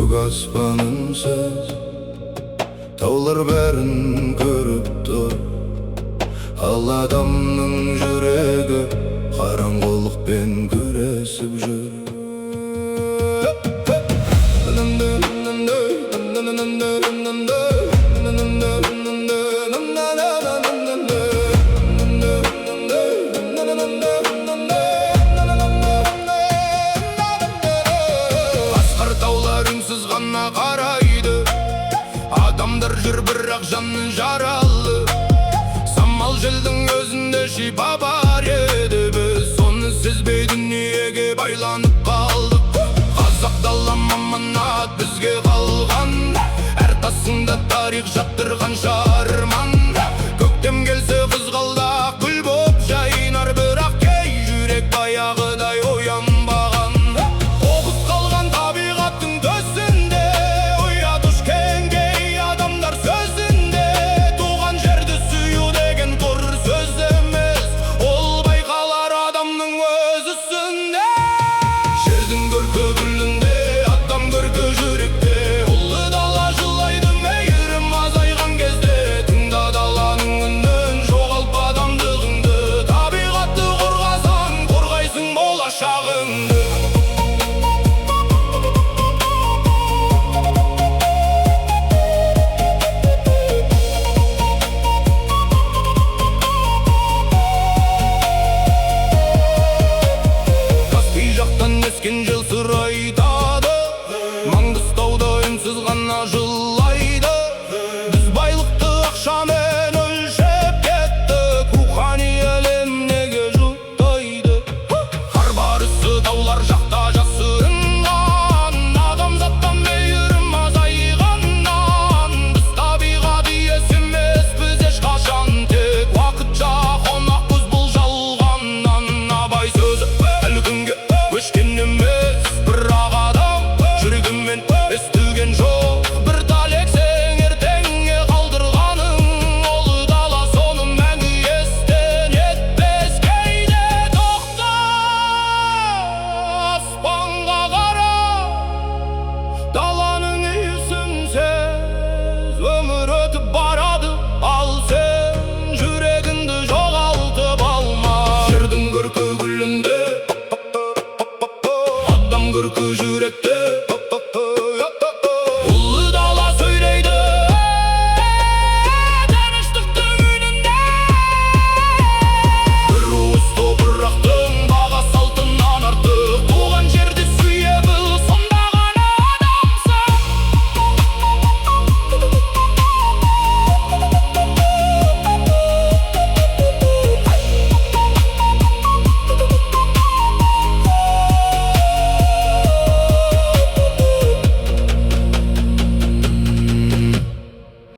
көк аспанынсыз таулар бәрін көріп тұр. Ал адамның жүрегі қараңғылықпен күресіп жүр. Асқар таулар үнсіз ғана қарайды, адамдар жүр бірақ жанның жаралы. Самал желдің өзінде шипа бар еді, біз соны сезбей дүниеге байланып қалдық. Қазақ далам аманат бізге қалған, әр тасында тарих жаттырған шарман.